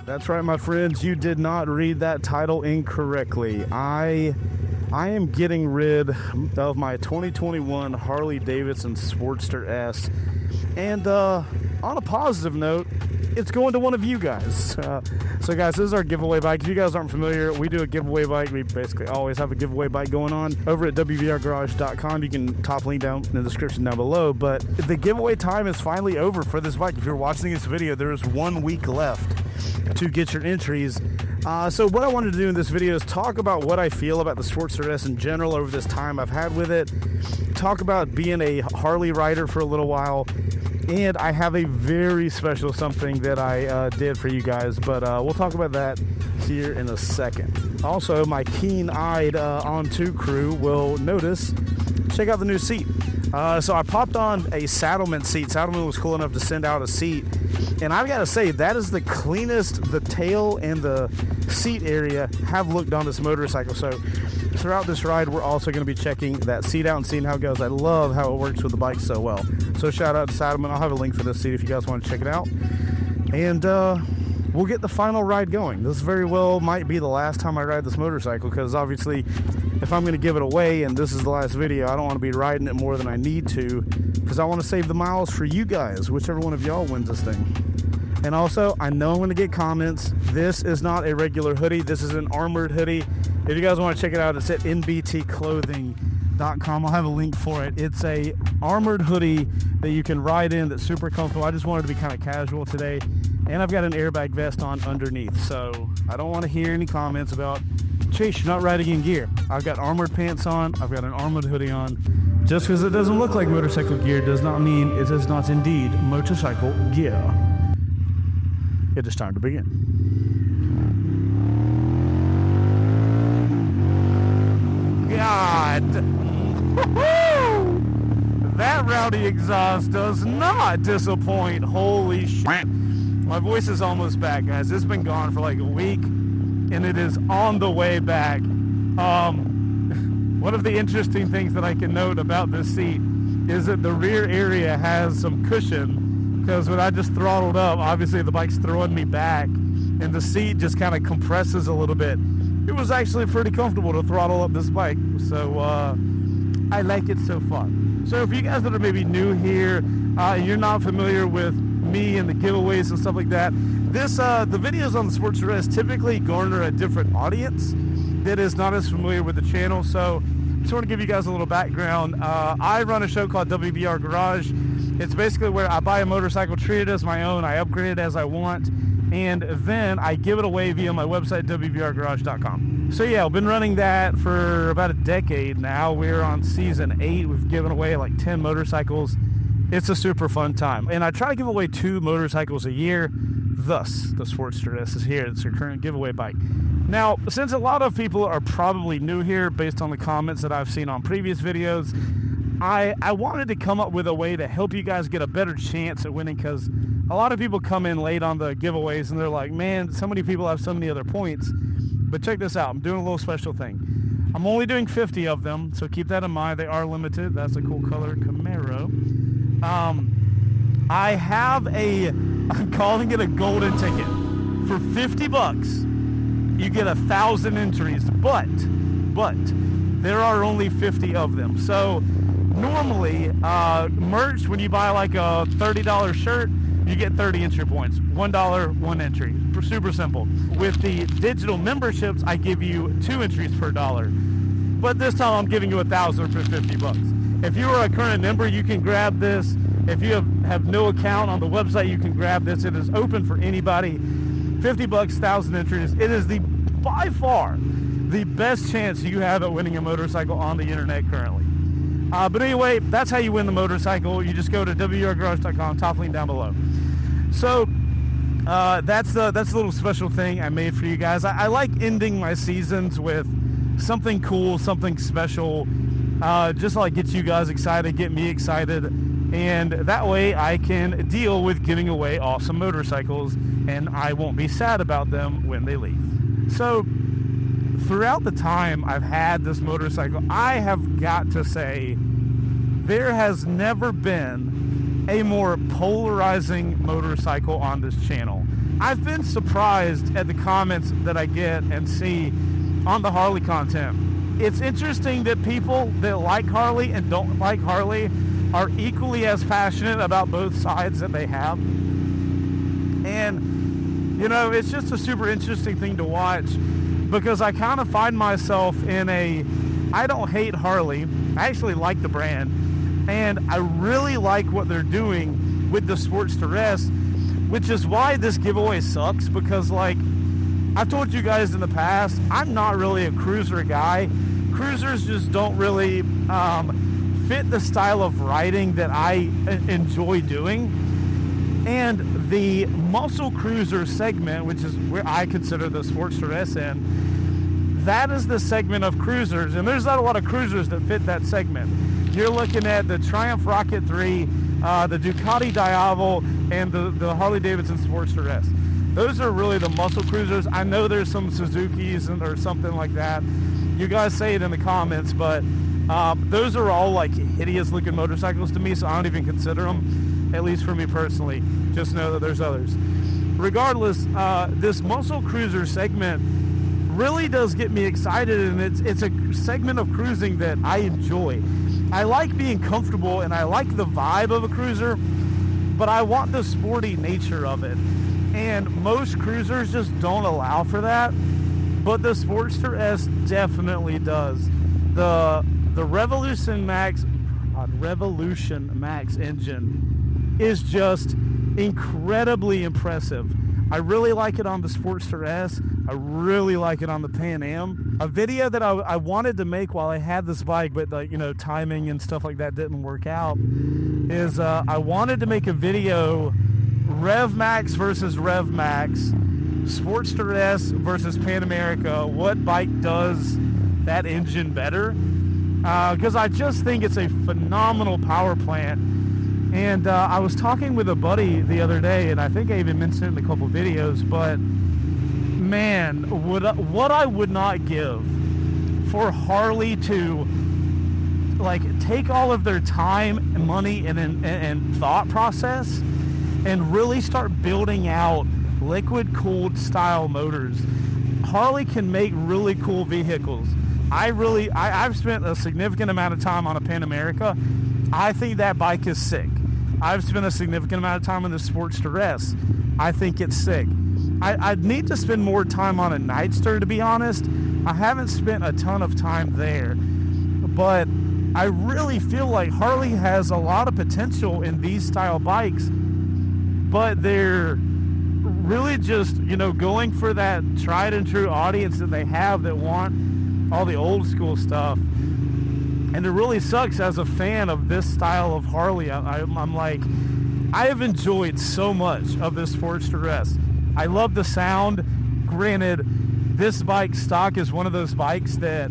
That's right, my friends. You did not read that title incorrectly. I am getting rid of my 2021 Harley-Davidson Sportster S. And on a positive note, it's going to one of you guys. So guys, this is our giveaway bike. If you guys aren't familiar, we do a giveaway bike. We basically always have a giveaway bike going on over at wvrgarage.com. You can top link down in the description down below. But the giveaway time is finally over for this bike. If you're watching this video, there is 1 week left to get your entries. So what I wanted to do in this video is talk about what I feel about the Sportster S in general over this time I've had with it. Talk about being a Harley rider for a little while. And I have a very special something that I did for you guys, but we'll talk about that here in a second. Also, my keen-eyed On2 crew will notice, check out the new seat. So I popped on a Saddleman seat. Saddleman was cool enough to send out a seat. And I've got to say, that is the cleanest the tail and the seat area have looked on this motorcycle. So throughout this ride, we're also going to be checking that seat out and seeing how it goes. I love how it works with the bike so well. So shout out to Saddleman. I'll have a link for this seat if you guys want to check it out. And we'll get the final ride going. This very well might be the last time I ride this motorcycle, because obviously if I'm going to give it away and this is the last video, I don't want to be riding it more than I need to, because I want to save the miles for you guys, whichever one of y'all wins this thing. And also, I know I'm going to get comments. This is not a regular hoodie. This is an armored hoodie. If you guys want to check it out, it's at nbtclothing.com. I'll have a link for it. It's a armored hoodie that you can ride in that's super comfortable. I just wanted to be kind of casual today. And I've got an airbag vest on underneath. So I don't want to hear any comments about, Chase, you're not riding in gear. I've got armored pants on. I've got an armored hoodie on. Just because it doesn't look like motorcycle gear does not mean it is not indeed motorcycle gear. It is time to begin. God! That rowdy exhaust does not disappoint. Holy shit. My voice is almost back, guys. It's been gone for like a week, and it is on the way back. One of the interesting things that I can note about this seat is that the rear area has some cushion, because when I just throttled up, obviously the bike's throwing me back, and the seat just kind of compresses a little bit. It was actually pretty comfortable to throttle up this bike, so I like it so far. So if you guys that are maybe new here, you're not familiar with me and the giveaways and stuff like that, this the videos on the Sportster S typically garner a different audience that is not as familiar with the channel. So I just want to give you guys a little background. I run a show called WBR Garage. It's basically where I buy a motorcycle, treat it as my own, I upgrade it as I want, and then I give it away via my website, wvrgarage.com. So yeah, I've been running that for about a decade now. We're on season 8. We've given away like 10 motorcycles. It's a super fun time. And I try to give away 2 motorcycles a year. Thus, the Sportster S is here. It's your current giveaway bike. Now, since a lot of people are probably new here based on the comments that I've seen on previous videos, I wanted to come up with a way to help you guys get a better chance at winning, because a lot of people come in late on the giveaways and they're like, man, so many people have so many other points. But check this out. I'm doing a little special thing. I'm only doing 50 of them, so keep that in mind. They are limited. That's a cool color Camaro. I have I'm calling it a golden ticket. For 50 bucks, you get 1,000 entries, but there are only 50 of them. So normally, merch, when you buy like a $30 shirt, you get 30 entry points. $1, 1 entry. Super simple. With the digital memberships, I give you 2 entries per $1. But this time I'm giving you 1,000 for 50 bucks. If you are a current member, you can grab this. If you have no account on the website, you can grab this. It is open for anybody. 50 bucks, 1,000 entries. It is by far the best chance you have at winning a motorcycle on the internet currently. But anyway, that's how you win the motorcycle. You just go to wvrgarage.com, top link down below. So that's the little special thing I made for you guys. I like ending my seasons with something cool, something special, just to like get you guys excited, get me excited, and that way I can deal with giving away awesome motorcycles, and I won't be sad about them when they leave. So throughout the time I've had this motorcycle, I have got to say there has never been a more polarizing motorcycle on this channel. I've been surprised at the comments that I get and see on the Harley content. It's interesting that people that like Harley and don't like Harley are equally as passionate about both sides that they have. And, you know, it's just a super interesting thing to watch, because I kind of find myself in I don't hate Harley. I actually like the brand. And I really like what they're doing with the Sportster S, which is why this giveaway sucks, because, like, I've told you guys in the past, I'm not really a cruiser guy. Cruisers just don't really fit the style of riding that I enjoy doing. And the muscle cruiser segment, which is where I consider the Sportster S in, that is the segment of cruisers, and there's not a lot of cruisers that fit that segment. You're looking at the Triumph Rocket 3, the Ducati Diavel, and the Harley-Davidson Sportster S. Those are really the muscle cruisers. I know there's some Suzukis or something like that. You guys say it in the comments, but those are all like hideous looking motorcycles to me, so I don't even consider them, at least for me personally. Just know that there's others. Regardless, this muscle cruiser segment really does get me excited, and it's a segment of cruising that I enjoy. I like being comfortable, and I like the vibe of a cruiser, but I want the sporty nature of it. And most cruisers just don't allow for that, but the Sportster S definitely does. The Revolution Max engine is just incredibly impressive. I really like it on the Sportster S. I really like it on the Pan Am. A video that I wanted to make while I had this bike, but like, you know, timing and stuff like that didn't work out, is I wanted to make a video Rev Max versus Rev Max, Sportster S versus Pan America. What bike does that engine better? Because I just think it's a phenomenal power plant. And I was talking with a buddy the other day, and I think I even mentioned it in a couple videos, but man, what I would not give for Harley to like take all of their time and money and thought process and really start building out liquid cooled style motors. Harley can make really cool vehicles. I've spent a significant amount of time on a Pan America. I think that bike is sick. I've spent a significant amount of time on the Sportster S. I think it's sick. I'd need to spend more time on a Nightster, to be honest. I haven't spent a ton of time there. But I really feel like Harley has a lot of potential in these style bikes. But they're really just, you know, going for that tried and true audience that they have that want all the old school stuff. And it really sucks as a fan of this style of Harley. I'm like, I have enjoyed so much of this Sportster S. I love the sound. Granted, this bike stock is one of those bikes that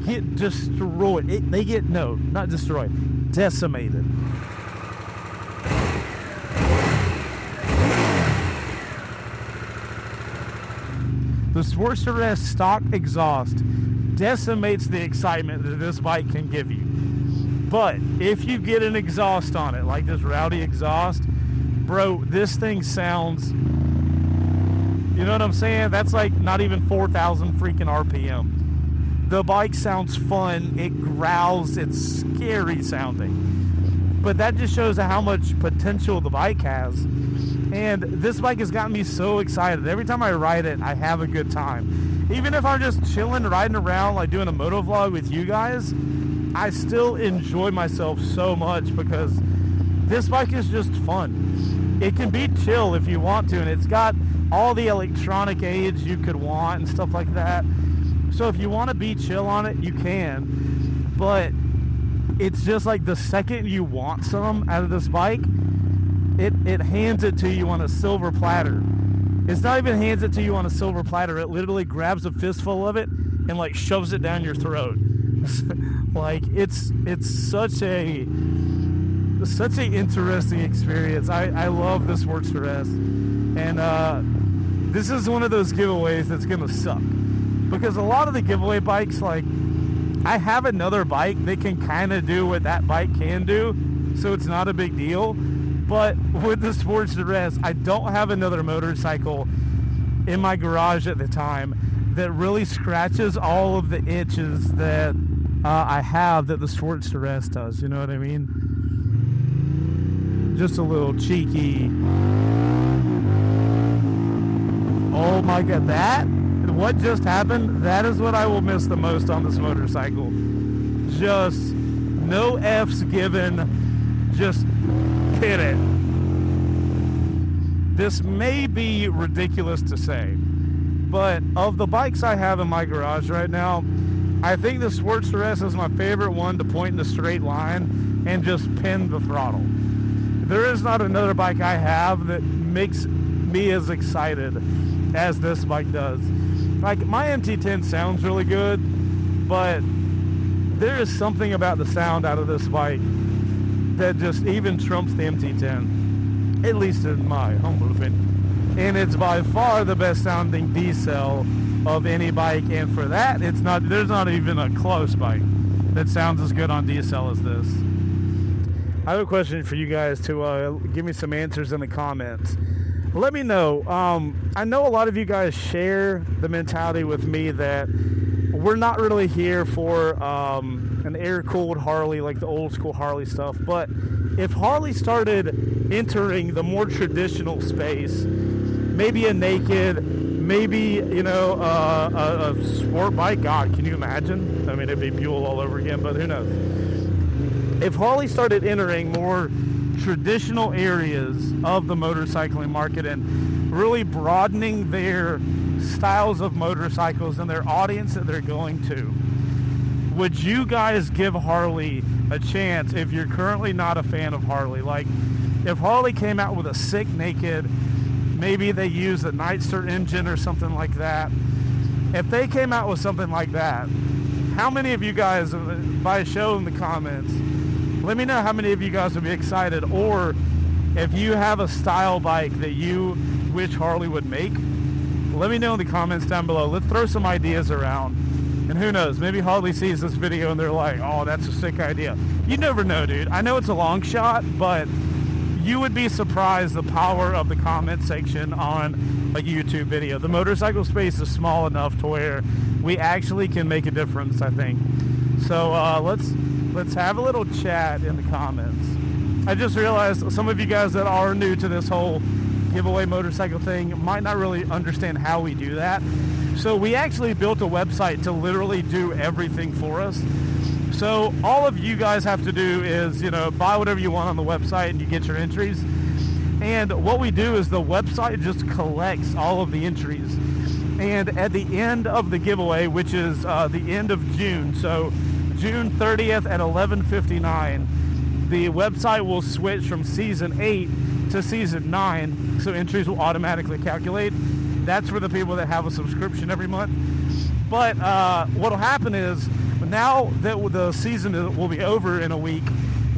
get destroyed. Not destroyed, decimated. The Sportster S stock exhaust decimates the excitement that this bike can give you. But if you get an exhaust on it, like this Rowdy exhaust, bro, this thing sounds, you know what I'm saying? That's like not even 4,000 freaking RPM. The bike sounds fun. It growls. It's scary sounding. But that just shows how much potential the bike has. And this bike has gotten me so excited. Every time I ride it, I have a good time. Even if I'm just chilling, riding around, like doing a moto vlog with you guys, I still enjoy myself so much because this bike is just fun. It can be chill if you want to, and it's got all the electronic aids you could want and stuff like that. So if you want to be chill on it, you can. But it's just like the second you want some out of this bike, it hands it to you on a silver platter. It's not even hands it to you on a silver platter. It literally grabs a fistful of it and like shoves it down your throat. Like it's such a interesting experience. I love this Sportster S, and this is one of those giveaways that's gonna suck because a lot of the giveaway bikes, like I have another bike that can kind of do what that bike can do, so it's not a big deal. But with the Sportster S, I don't have another motorcycle in my garage at the time that really scratches all of the itches that I have that the Sportster S does. You know what I mean? Just a little cheeky. Oh my God, what just happened? That is what I will miss the most on this motorcycle. Just no F's given. Just hit it. This may be ridiculous to say, but of the bikes I have in my garage right now, I think the Sportster S is my favorite one to point in a straight line and just pin the throttle. There is not another bike I have that makes me as excited as this bike does. Like, my MT10 sounds really good, but there is something about the sound out of this bike that just even trumps the MT10, at least in my humble opinion. And it's by far the best sounding D-cell of any bike, and for that, there's not even a close bike that sounds as good on D-cell as this. I have a question for you guys to give me some answers in the comments. Let me know. I know a lot of you guys share the mentality with me that we're not really here for an air-cooled Harley like the old-school Harley stuff, but if Harley started entering the more traditional space, maybe a naked, maybe, a sport bike, God, can you imagine? I mean, it'd be Buell all over again, but who knows? If Harley started entering more traditional areas of the motorcycling market and really broadening their styles of motorcycles and their audience that they're going to, would you guys give Harley a chance if you're currently not a fan of Harley? Like, if Harley came out with a sick naked, maybe they use a Nightster engine or something like that. If they came out with something like that, how many of you guys, by a show in the comments, let me know how many of you guys would be excited, or if you have a style bike that you wish Harley would make, let me know in the comments down below. Let's throw some ideas around. And who knows, maybe Harley sees this video and they're like, oh, that's a sick idea. You never know, dude. I know it's a long shot, but you would be surprised the power of the comment section on a YouTube video. The motorcycle space is small enough to where we actually can make a difference, I think. So let's have a little chat in the comments. I just realized some of you guys that are new to this whole giveaway motorcycle thing might not really understand how we do that. So we actually built a website to literally do everything for us. So all of you guys have to do is, buy whatever you want on the website and you get your entries. And what we do is the website just collects all of the entries. And at the end of the giveaway, which is the end of June, so June 30th at 11:59, the website will switch from Season 8 to Season 9, so entries will automatically calculate. That's for the people that have a subscription every month. But what will happen is, now that the season will be over in a week,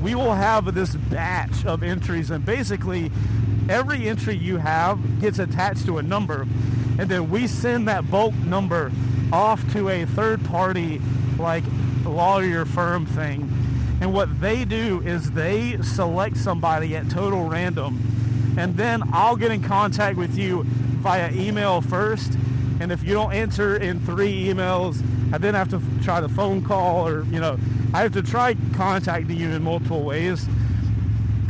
we will have this batch of entries, and basically every entry you have gets attached to a number, and then we send that bulk number off to a third-party, like, lawyer firm thing. And what they do is they select somebody at total random, and then I'll get in contact with you via email first, and if you don't answer in 3 emails, I then have to try the phone call, or I have to try contacting you in multiple ways.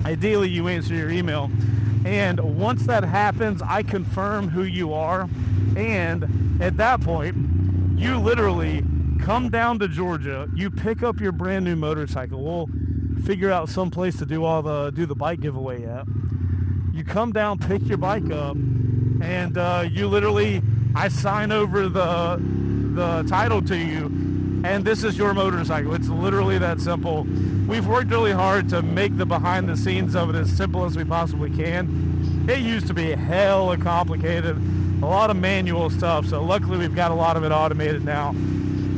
Ideally you answer your email, and once that happens, I confirm who you are, and at that point you literally come down to Georgia, you pick up your brand new motorcycle. We'll figure out some place to do the bike giveaway at. You come down, pick your bike up, and you literally, I sign over the title to you, and this is your motorcycle. It's literally that simple. We've worked really hard to make the behind the scenes of it as simple as we possibly can. It used to be hella complicated, a lot of manual stuff, so luckily we've got a lot of it automated now.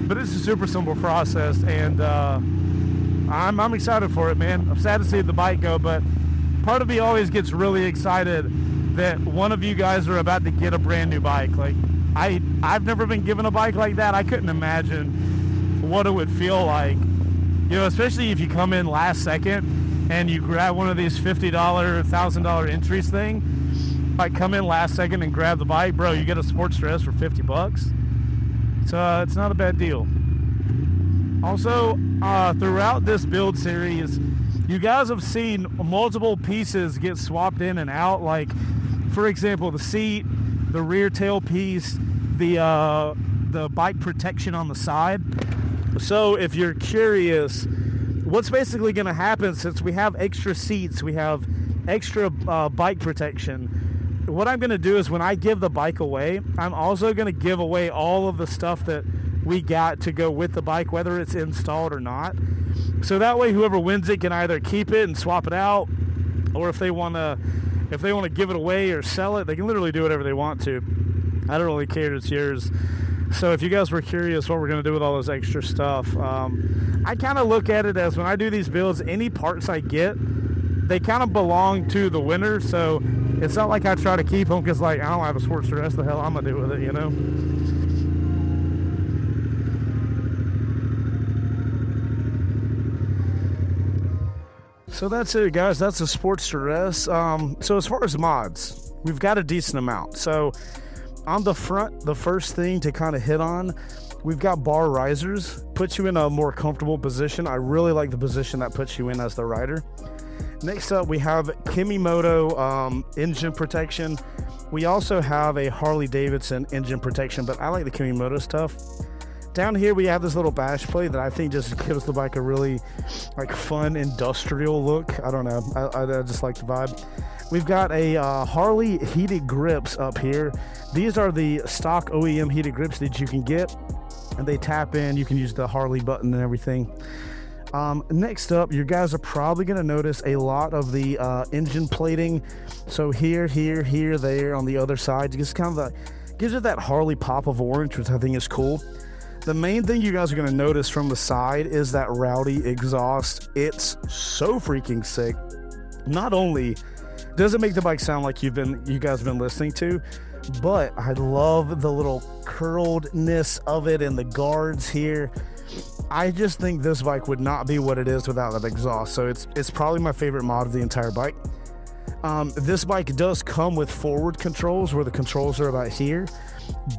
But it's a super simple process, and I'm excited for it, man. I'm sad to see the bike go, but part of me always gets really excited that one of you guys are about to get a brand new bike. Like, I've never been given a bike like that. I couldn't imagine what it would feel like, especially if you come in last second and you grab one of these $50, $1,000 entries thing, like come in last second and grab the bike, bro, you get a Sportster S for $50. So it's not a bad deal. Also, throughout this build series, you guys have seen multiple pieces get swapped in and out. Like, for example, the seat, the rear tail piece, the bike protection on the side. So if you're curious, what's basically going to happen, since we have extra seats, we have extra bike protection, what I'm going to do is when I give the bike away, I'm also going to give away all of the stuff that we got to go with the bike, whether it's installed or not. So that way whoever wins it can either keep it and swap it out, or if they want to give it away or sell it, they can literally do whatever they want to. I don't really care, it's yours. So if you guys were curious what we're going to do with all this extra stuff, I kind of look at it as when I do these builds, any parts I get, they kind of belong to the winner. So it's not like I try to keep them because, like, I don't have a Sportster S, the hell I'm going to do with it, you know? So that's it, guys. That's a Sportster S. So as far as mods, we've got a decent amount. So on the front, the first thing to kind of hit on, we've got bar risers. Puts you in a more comfortable position. I really like the position that puts you in as the rider. Next up, we have Kimimoto engine protection. We also have a Harley-Davidson engine protection, but I like the Kimimoto stuff. Down here, we have this little bash plate that I think just gives the bike a really, like, fun industrial look. I don't know. I just like the vibe. We've got a Harley heated grips up here. These are the stock OEM heated grips that you can get, and they tap in. You can use the Harley button and everything. Next up, you guys are probably going to notice a lot of the engine plating. So here, there on the other side, just kind of gives it that Harley pop of orange, which I think is cool. The main thing you guys are going to notice from the side is that rowdy exhaust. It's so freaking sick. Not only does it make the bike sound like you guys have been listening to, but I love the little curledness of it and the guards here. I just think this bike would not be what it is without that exhaust. So it's probably my favorite mod of the entire bike. This bike does come with forward controls where the controls are about here,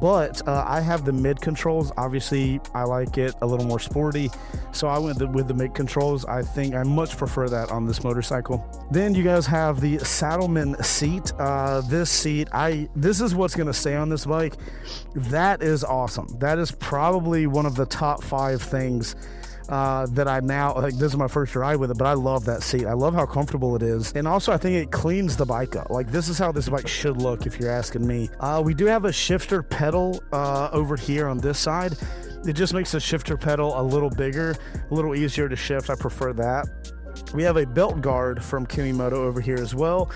but I have the mid controls. Obviously, I like it a little more sporty, so I went with the mid controls. I think I much prefer that on this motorcycle. Then you guys have the Saddleman seat. This is what's going to stay on this bike. That is awesome. That is probably one of the top 5 things that I now, like, this is my first ride with it, but I love that seat. I love how comfortable it is. And also I think it cleans the bike up. Like, this is how this bike should look if you're asking me. We do have a shifter pedal over here on this side. It just makes the shifter pedal a little bigger, a little easier to shift. I prefer that. We have a belt guard from Kimimoto over here as well.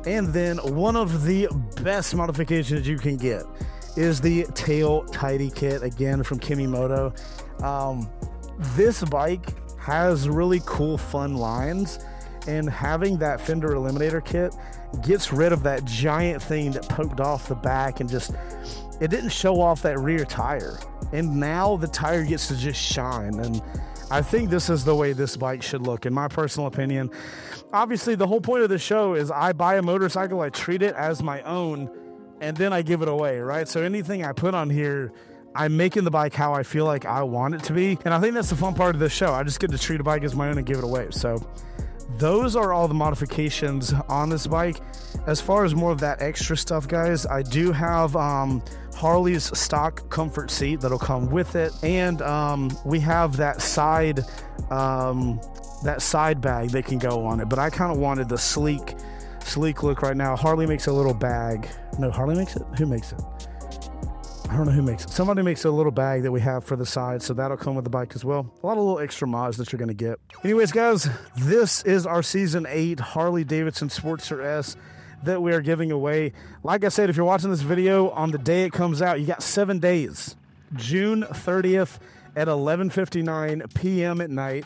And then one of the best modifications you can get is the tail tidy kit, again from Kimimoto. This bike has really cool, fun lines, and having that fender eliminator kit gets rid of that giant thing that poked off the back and just, it didn't show off that rear tire. And now the tire gets to just shine. And I think this is the way this bike should look, in my personal opinion. Obviously, the whole point of the show is I buy a motorcycle, I treat it as my own, and then I give it away, right? So anything I put on here, I'm making the bike how I feel like I want it to be. And I think that's the fun part of this show. I just get to treat a bike as my own and give it away. So those are all the modifications on this bike. As far as more of that extra stuff, guys, I do have Harley's stock comfort seat that'll come with it. And we have that side bag that can go on it. But I kind of wanted the sleek look right now. Harley makes a little bag. No, Harley makes it? Who makes it? I don't know who makes it. Somebody makes a little bag that we have for the side, so that'll come with the bike as well. A lot of little extra mods that you're going to get. Anyways, guys, this is our Season 8 Harley-Davidson Sportster S that we are giving away. Like I said, if you're watching this video on the day it comes out, you got 7 days. June 30th at 11:59 p.m. at night.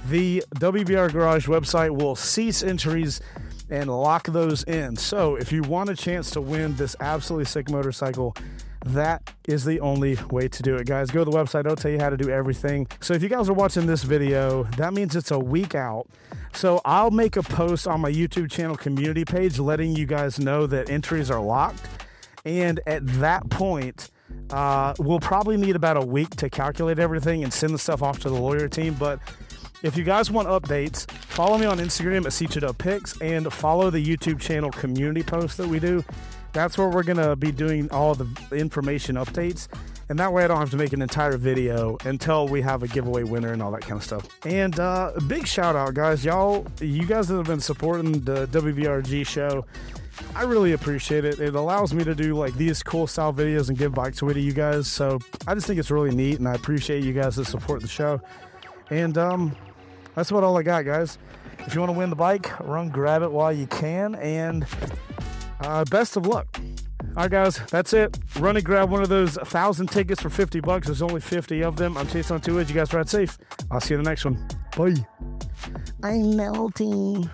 The WBR Garage website will cease entries and lock those in. So if you want a chance to win this absolutely sick motorcycle, that is the only way to do it, guys. Go to the website. I'll tell you how to do everything. So if you guys are watching this video, that means it's a week out. So I'll make a post on my YouTube channel community page letting you guys know that entries are locked. And at that point, we'll probably need about a week to calculate everything and send the stuff off to the lawyer team. But if you guys want updates, follow me on Instagram at C2W Picks and follow the YouTube channel community post that we do. That's where we're going to be doing all the information updates. And that way I don't have to make an entire video until we have a giveaway winner and all that kind of stuff. And a big shout out, guys. You guys that have been supporting the WVRG show, I really appreciate it. It allows me to do like these cool style videos and give bikes away to you guys. So I just think it's really neat, and I appreciate you guys that support the show. And that's about all I got, guys. If you want to win the bike, run grab it while you can, and best of luck. All right, guys, that's it. Run and grab one of those 1,000 tickets for $50. There's only 50 of them. I'm Chaseontwowheels. You guys ride safe. I'll see you in the next one. Bye. I'm melting.